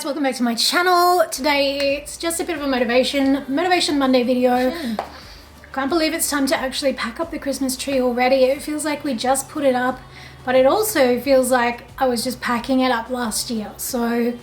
guys, welcome back to my channel. Today it's just a bit of a Motivation Monday video. Can't believe it's time to actually pack up the Christmas tree already. It feels like we just put it up, but it also feels like I was just packing it up last year. So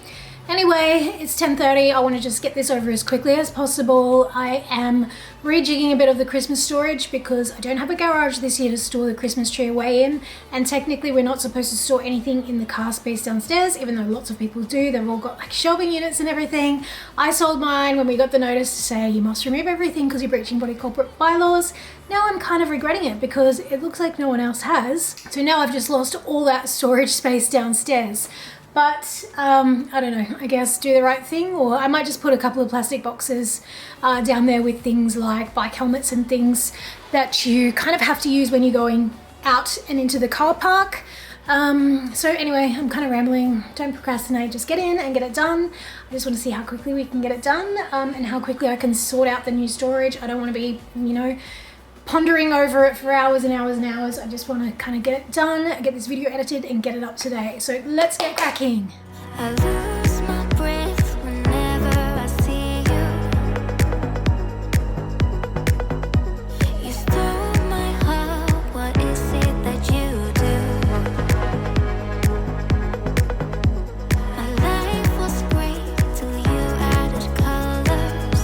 anyway, it's 10:30. I want to just get this over as quickly as possible. I am rejigging a bit of the Christmas storage because I don't have a garage this year to store the Christmas tree away in, and technically we're not supposed to store anything in the car space downstairs, even though lots of people do. They've all got like shelving units and everything. I sold mine when we got the notice to say you must remove everything because you're breaching body corporate bylaws. Now I'm kind of regretting it because it looks like no one else has. So now I've just lost all that storage space downstairs. But I don't know, I guess do the right thing, or I might just put a couple of plastic boxes down there with things like bike helmets and things that you kind of have to use when you're going out and into the car park. So anyway, I'm kind of rambling. Don't procrastinate, just get in and get it done. I just want to see how quickly we can get it done and how quickly I can sort out the new storage. I don't want to be, you know, pondering over it for hours and hours and hours. I just want to kind of get it done, get this video edited and get it up today. So let's get cracking. I lose my breath whenever I see you. You stole my heart, what is it that you do? My life was great till you added colors.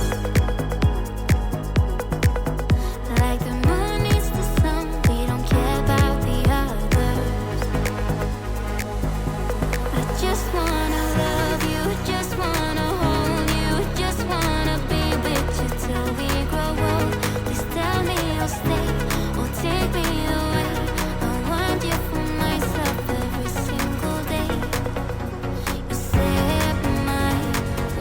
Like the moon needs the sun, we don't care about the others. I just wanna love you, just wanna hold you, just wanna be with you till we grow old. Please tell me you'll stay or take me away. I want you for myself every single day. You set my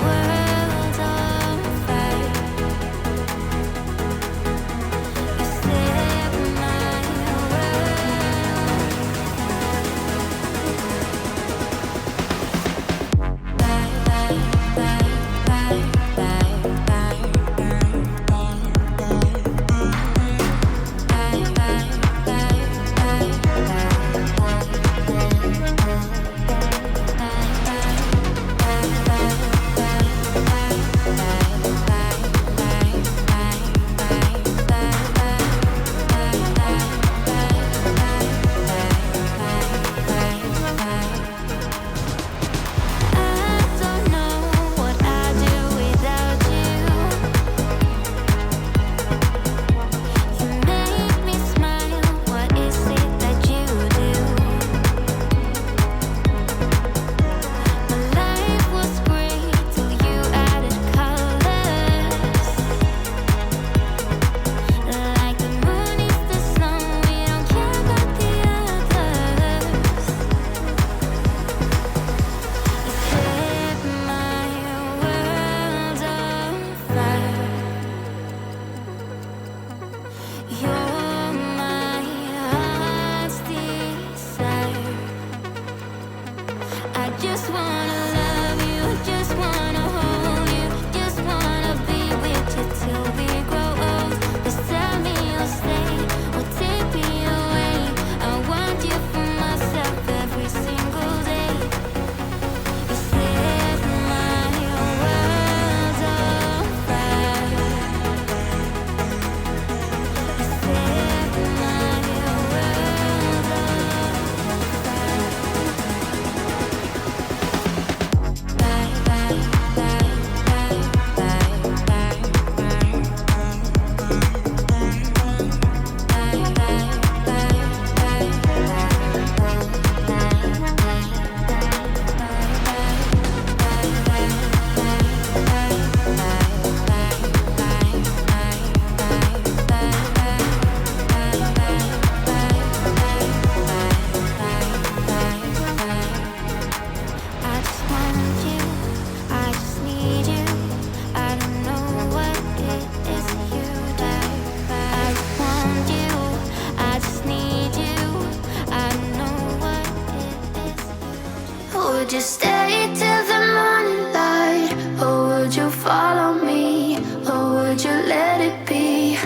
world on fire. You set my would you stay till the morning light? Or would you follow me? Or would you let it be?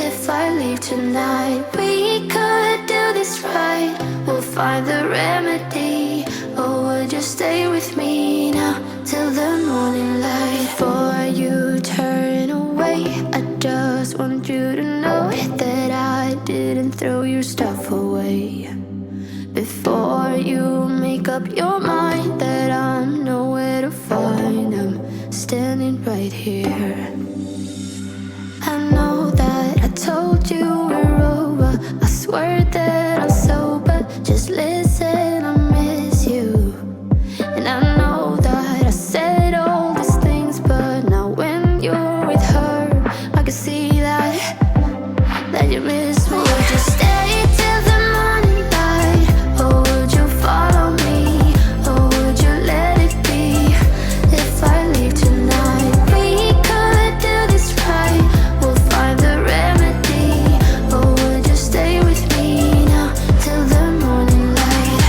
If I leave tonight, we could do this right. We'll find the remedy. Or would you stay with me now till till the morning light. Before you turn away, I just want you to know that I didn't throw your stuff away. Before you make up your mind that I'm nowhere to find, I'm standing right here. I know that I told you we're over, I swear that I'm sober. Just listen, I miss you. And I know that I said all these things, but now when you're with her, I can see that you miss me. Would you stay till the morning light, or would you follow me, or would you let it be? If I leave tonight, we could do this right, we'll find the remedy. Or would you stay with me now till the morning light,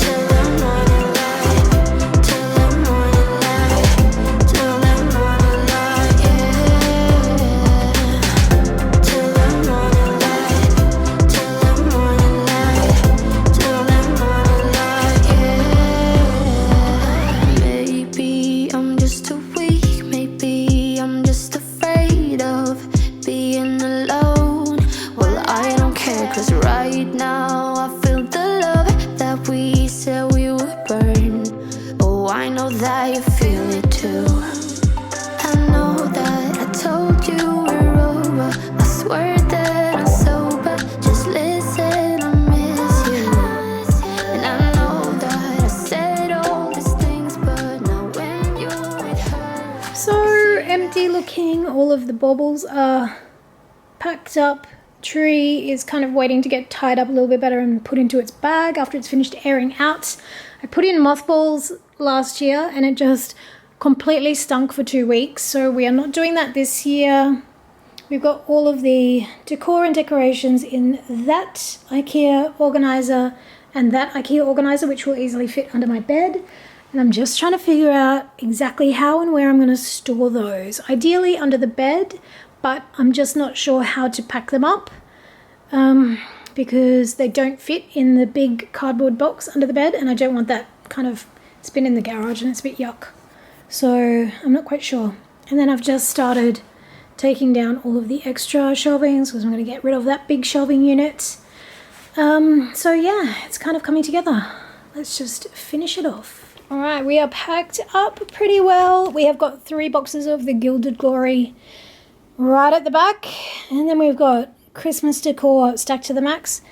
till the morning light, till the morning light, till the morning light, yeah. Till the morning light, till the morning light, till the morning light, yeah. Maybe I'm just too weak, maybe I'm just afraid of being alone. Well, I don't care, 'cause right now I feel the love that we said we would burn. Oh, I know that you feel it too. I know that I told you we're over, I swear that I'm sober. Just listen, I miss you. And I know that I said all these things, but now when you're with her. So empty looking. All of the baubles are packed up. Tree is kind of waiting to get tied up a little bit better and put into its bag after it's finished airing out. I put in mothballs last year and it just completely stunk for 2 weeks, so we are not doing that this year. We've got all of the decor and decorations in that IKEA organizer and that IKEA organizer, which will easily fit under my bed. And I'm just trying to figure out exactly how and where I'm going to store those. Ideally under the bed, but I'm just not sure how to pack them up because they don't fit in the big cardboard box under the bed, and I don't want that kind of, it's been in the garage and it's a bit yuck. So I'm not quite sure. And then I've just started taking down all of the extra shelvings because I'm going to get rid of that big shelving unit. So yeah, it's kind of coming together. Let's just finish it off. All right, we are packed up pretty well. We have got 3 boxes of the Gilded Glory right at the back, and then we've got Christmas decor stacked to the max.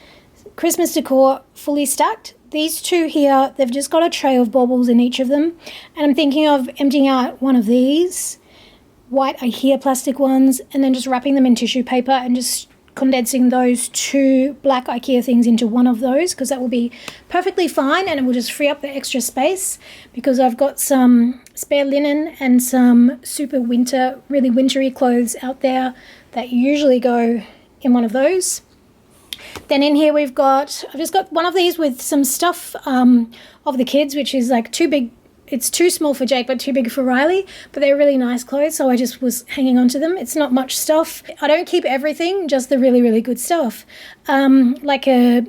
Christmas decor fully stacked. These 2 here, they've just got a tray of baubles in each of them, and I'm thinking of emptying out one of these white IKEA plastic ones and then just wrapping them in tissue paper and just condensing those 2 black IKEA things into one of those, because that will be perfectly fine and it will just free up the extra space, because I've got some spare linen and some super winter, really wintry clothes out there that usually go in one of those. Then in here I've just got one of these with some stuff of the kids, which is like too big. It's too small for Jake, but too big for Riley. But they're really nice clothes, so I just was hanging on to them. It's not much stuff. I don't keep everything, just the really, really good stuff. Like a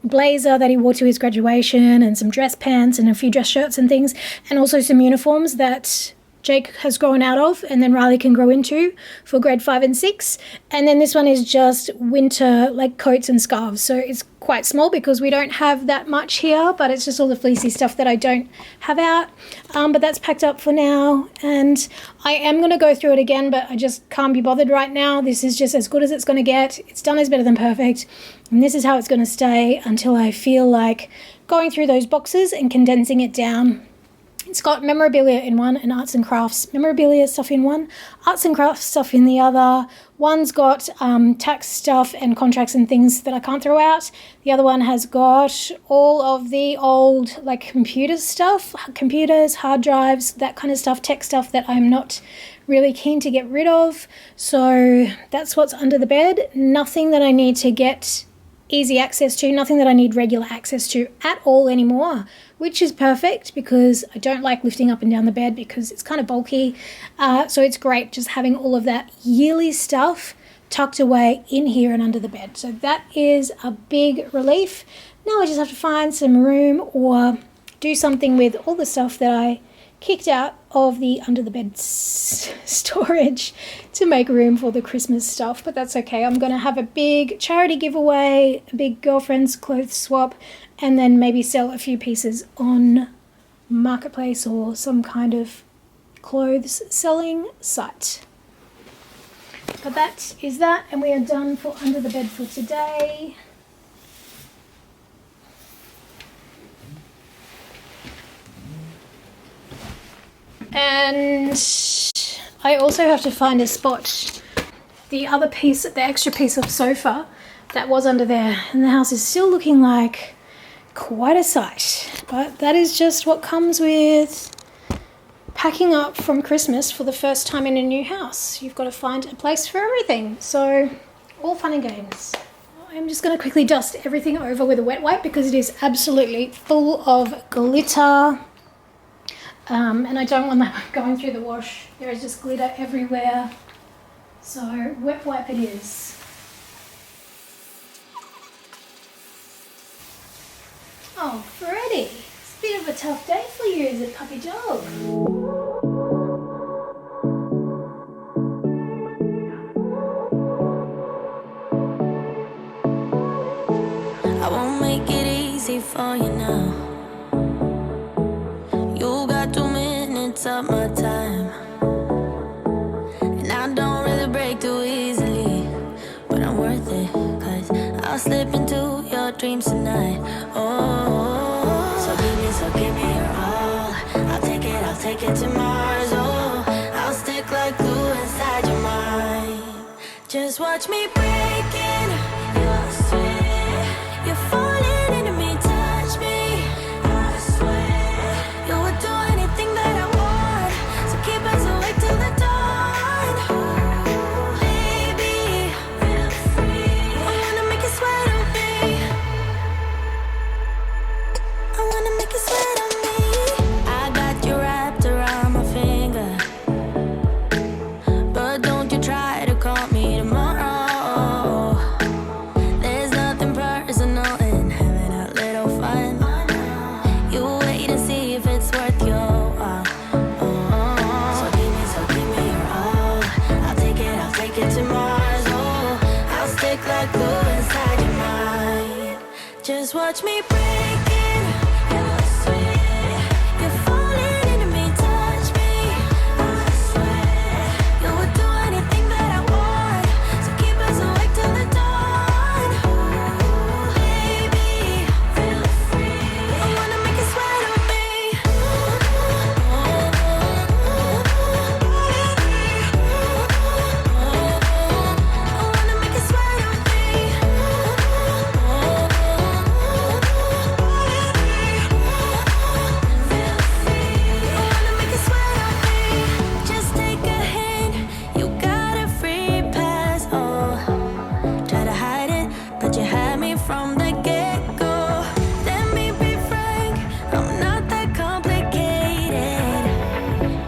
blazer that he wore to his graduation, and some dress pants and a few dress shirts and things, and also some uniforms that Jake has grown out of and then Riley can grow into for grade 5 and 6. And then this one is just winter, like coats and scarves. So it's quite small because we don't have that much here, but it's just all the fleecy stuff that I don't have out. But that's packed up for now, and I am going to go through it again, but I just can't be bothered right now. This is just as good as it's going to get. It's done is better than perfect, and this is how it's going to stay until I feel like going through those boxes and condensing it down. It's got memorabilia in one and arts and crafts memorabilia stuff in one, arts and crafts stuff in the other. One's got tax stuff and contracts and things that I can't throw out. The other one has got all of the old like computer stuff, computers, hard drives, that kind of stuff, tech stuff that I'm not really keen to get rid of. So that's what's under the bed. Nothing that I need to get easy access to, nothing that I need regular access to at all anymore, which is perfect because I don't like lifting up and down the bed because it's kind of bulky. So it's great just having all of that yearly stuff tucked away in here and under the bed. So that is a big relief. Now I just have to find some room or do something with all the stuff that I kicked out of the under the bed storage to make room for the Christmas stuff, but that's okay. I'm going to have a big charity giveaway, a big girlfriend's clothes swap, and then maybe sell a few pieces on Marketplace or some kind of clothes selling site. But that is that, and we are done for under the bed for today. And I also have to find a spot. The extra piece of sofa that was under there, and the house is still looking like quite a sight. But that is just what comes with packing up from Christmas for the first time in a new house. You've got to find a place for everything. So, all fun and games. I'm just going to quickly dust everything over with a wet wipe because it is absolutely full of glitter. And I don't want that going through the wash. There is just glitter everywhere. So, wet wipe it is. Oh, Freddie, it's a bit of a tough day for you as a puppy dog. I won't make it easy for you now. You got 2 minutes of my time, and I don't really break too easily, but I'm worth it, 'cause I'll slip into your dreams tonight. Oh, so give me your all. I'll take it to Mars. Oh, I'll stick like glue inside your mind. Just watch me breaking your sweat. You're falling into me, touch me. I swear you would do anything that I want, so keep us awake till the dawn. Ooh, baby, feel free. I wanna make you sweat on me. I wanna make you sweat on me. I got you wrapped around my finger, but don't you try to call me tomorrow. There's nothing personal in having a little fun. You wait and see if it's worth your while. So give me your all. I'll take it to Mars. Oh, I'll stick like glue inside your mind. Just watch me breaking your sweat. You're falling into me, touch me. I swear you would do anything that I want, so keep us awake till the dawn. Ooh, baby, feel free. I wanna make you sweat on me. I wanna make you sweat on me. Feel free. I wanna make you sweat on me. Just take a hint, you got a free pass. Oh, try to hide it, but you had me from the get-go. Let me be frank, I'm not that complicated.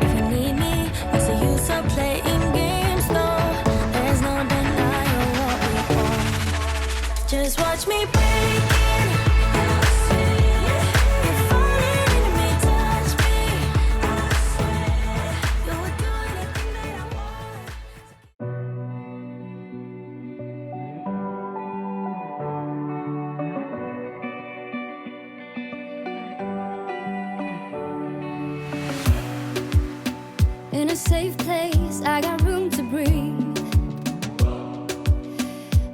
If you need me, what's the use of playing games though? There's no denying what we want. Just watch me breaking your sweat. You're falling into me, touch me. I swear you would do anything that I want. In a safe place, I got room to breathe.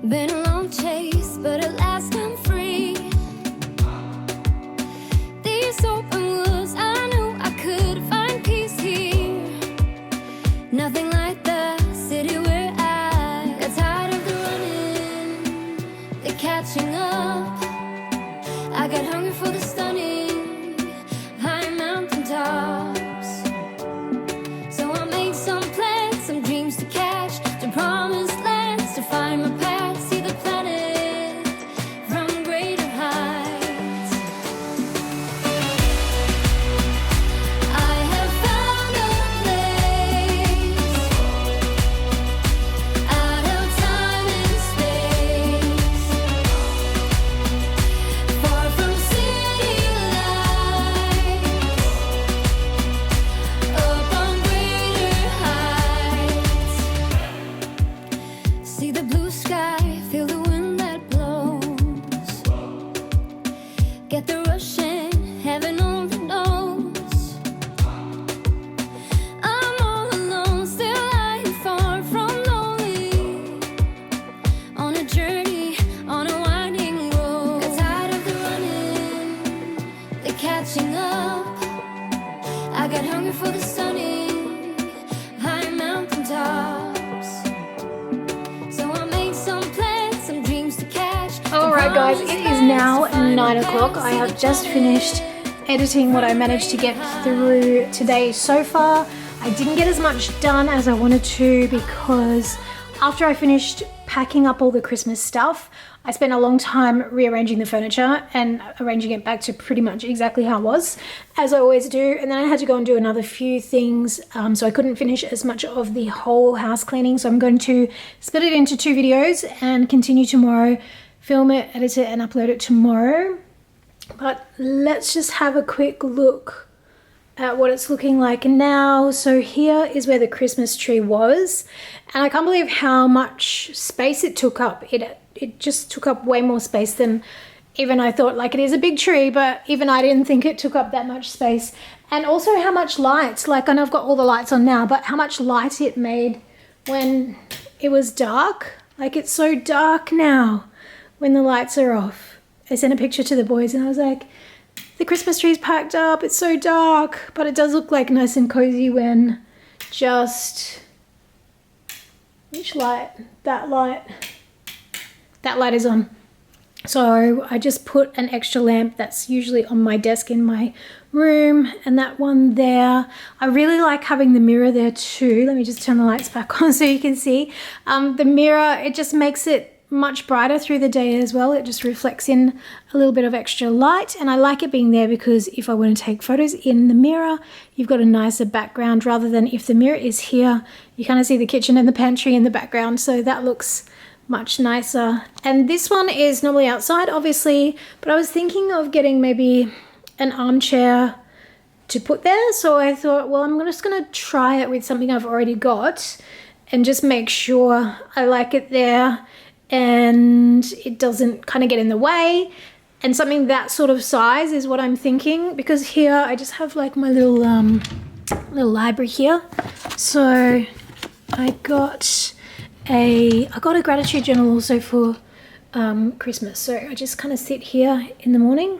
Been a long chase, but at last I'm free. These open woods, I knew I could find peace here. Nothing like the city where I got tired of the running, the catching up. I got hungry for the stunning high mountain tops. So I made some plans, some dreams to catch, to promised lands, to find my path, see the plan. sky, feel the wind that blows. Get the rush in, heaven only knows. I'm all alone, still lying far from lonely. On a journey, on a winding road. Got tired of the running, the catching up. I got hungry for the sunny high mountain tops. So I made some plans, some dreams to catch. Alright guys, it is now 9 o'clock. I have just finished editing what I managed to get through today so far. I didn't get as much done as I wanted to because after I finished packing up all the Christmas stuff, I spent a long time rearranging the furniture and arranging it back to pretty much exactly how it was, as I always do. And then I had to go and do another few things, so I couldn't finish as much of the whole house cleaning. So I'm going to split it into 2 videos and continue tomorrow, film it, edit it, and upload it tomorrow. But let's just have a quick look at what it's looking like now. So here is where the Christmas tree was, and I can't believe how much space it took up. It just took up way more space than even I thought. Like, it is a big tree, but even I didn't think it took up that much space. And also how much light, like I know I've got all the lights on now, but how much light it made when it was dark. Like, it's so dark now when the lights are off. I sent a picture to the boys and I was like, the Christmas tree's packed up, it's so dark, but it does look like nice and cozy when just, which light? That light is on. So I just put an extra lamp that's usually on my desk in my room, and that one there. I really like having the mirror there too. Let me just turn the lights back on so you can see. The mirror, it just makes it much brighter through the day as well. It just reflects in a little bit of extra light, and I like it being there because if I want to take photos in the mirror, you've got a nicer background rather than if the mirror is here, you kind of see the kitchen and the pantry in the background, so that looks much nicer. And this one is normally outside, obviously, but I was thinking of getting maybe an armchair to put there, so I thought, well, I'm just gonna try it with something I've already got and just make sure I like it there and it doesn't kind of get in the way. And something that sort of size is what I'm thinking, because here I just have like my little library here. So I got a gratitude journal also for Christmas. So I just kind of sit here in the morning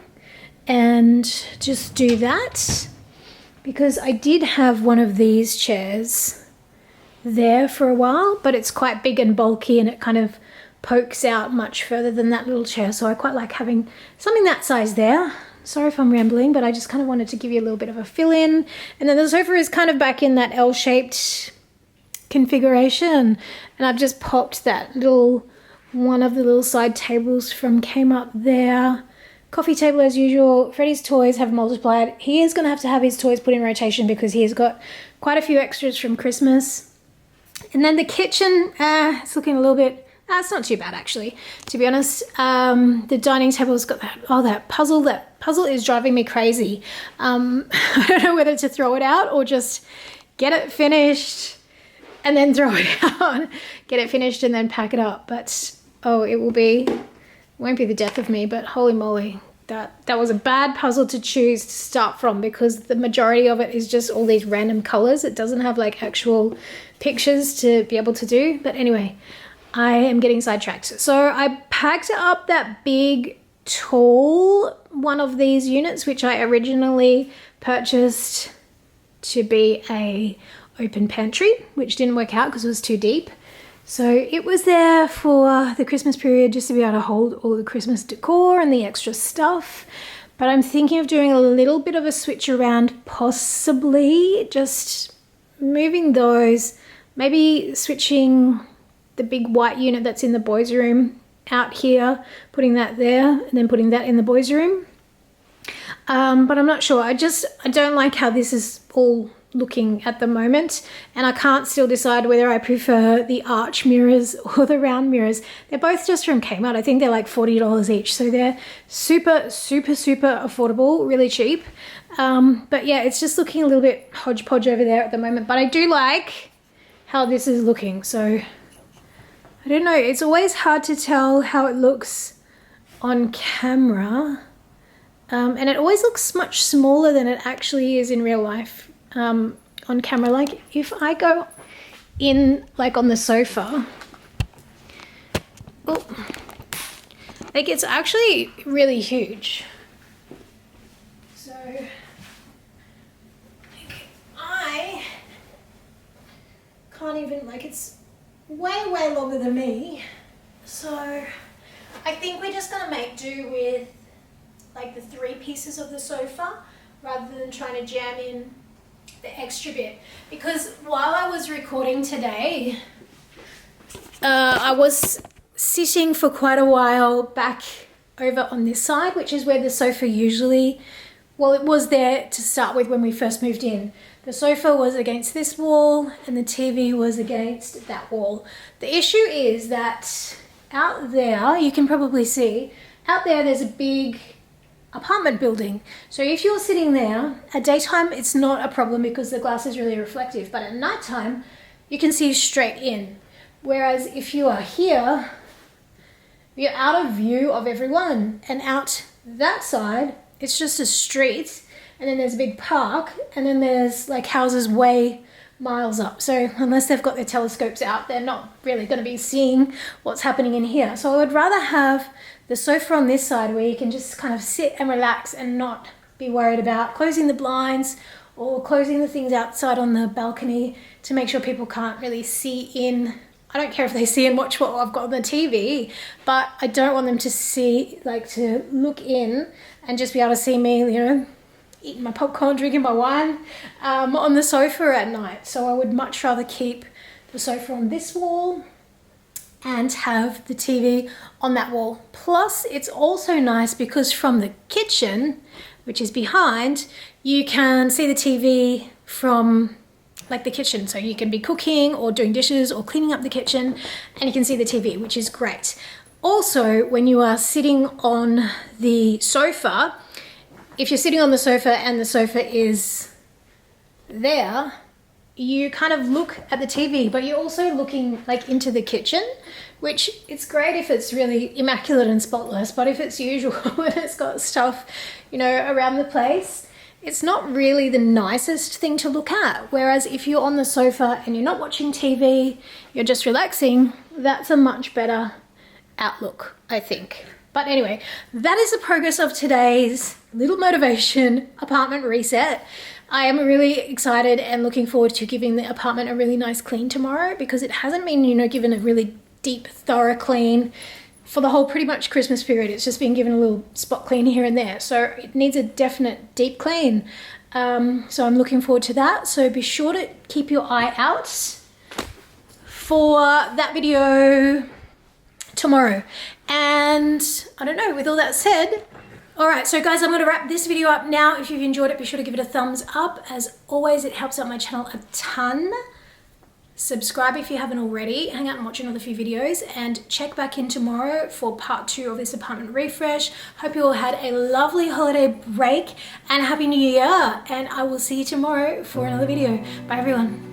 and just do that, because I did have one of these chairs there for a while, but it's quite big and bulky and it kind of pokes out much further than that little chair. So I quite like having something that size there. Sorry if I'm rambling, but I just kind of wanted to give you a little bit of a fill in. And then the sofa is kind of back in that L-shaped configuration, and I've just popped that one of the little side tables from Kmart there. Coffee table as usual. Freddie's toys have multiplied. He is going to have his toys put in rotation because he has got quite a few extras from Christmas. And then the kitchen, it's looking a little bit, it's not too bad actually, to be honest. The dining table's got that puzzle. That puzzle is driving me crazy. I don't know whether to throw it out or just get it finished and then throw it out. Get it finished and then pack it up. But it won't be the death of me, but holy moly, that was a bad puzzle to choose to start from, because the majority of it is just all these random colors. It doesn't have like actual pictures to be able to do. But anyway, I am getting sidetracked. So I packed up that big, tall one of these units, which I originally purchased to be a open pantry, which didn't work out because it was too deep. So it was there for the Christmas period, just to be able to hold all the Christmas decor and the extra stuff. But I'm thinking of doing a little bit of a switch around, possibly just moving those, maybe switching the big white unit that's in the boys' room out here, putting that there, and then putting that in the boys' room. But I'm not sure. I don't like how this is all looking at the moment, and I can't still decide whether I prefer the arch mirrors or the round mirrors. They're both just from Kmart. I think they're like $40 each, so they're super, super, super affordable, really cheap. But yeah, it's just looking a little bit hodgepodge over there at the moment, but I do like how this is looking, so I don't know, it's always hard to tell how it looks on camera. And it always looks much smaller than it actually is in real life on camera. Like if I go in like on the sofa, oh, like it's actually really huge. So I can't even, like it's way longer than me. So I think we're just gonna make do with like the 3 pieces of the sofa rather than trying to jam in the extra bit. Because while I was recording today, I was sitting for quite a while back over on this side, which is where the sofa usually, well, it was there to start with when we first moved in. The sofa was against this wall and the TV was against that wall. The issue is that out there, you can probably see, out there there's a big apartment building. So if you're sitting there, at daytime it's not a problem because the glass is really reflective, but at nighttime you can see straight in. Whereas if you are here, you're out of view of everyone, and out that side it's just a street, and then there's a big park, and then there's like houses way miles up. So unless they've got their telescopes out, they're not really going to be seeing what's happening in here. So I would rather have the sofa on this side where you can just kind of sit and relax and not be worried about closing the blinds or closing the things outside on the balcony to make sure people can't really see in. I don't care if they see and watch what I've got on the TV, but I don't want them to see, like to look in and just be able to see me, you know, eating my popcorn, drinking my wine on the sofa at night. So I would much rather keep the sofa on this wall and have the TV on that wall. Plus it's also nice because from the kitchen, which is behind, you can see the TV from like the kitchen. So you can be cooking or doing dishes or cleaning up the kitchen and you can see the TV, which is great. Also, when you are sitting on the sofa, if you're sitting on the sofa and the sofa is there, you kind of look at the TV, but you're also looking like into the kitchen, which it's great if it's really immaculate and spotless, but if it's usual and it's got stuff, you know, around the place, it's not really the nicest thing to look at. Whereas if you're on the sofa and you're not watching TV, you're just relaxing, that's a much better outlook, I think. But anyway, that is the progress of today's little motivation apartment reset. I am really excited and looking forward to giving the apartment a really nice clean tomorrow, because it hasn't been, you know, given a really deep, thorough clean for the whole pretty much Christmas period. It's just been given a little spot clean here and there. So it needs a definite deep clean. So I'm looking forward to that. So be sure to keep your eye out for that video tomorrow. And I don't know, with all that said, all right, so guys, I'm going to wrap this video up now. If you've enjoyed it, be sure to give it a thumbs up. As always, it helps out my channel a ton. Subscribe if you haven't already. Hang out and watch another few videos, and check back in tomorrow for part 2 of this apartment refresh. Hope you all had a lovely holiday break and Happy New Year, and I will see you tomorrow for another video. Bye everyone.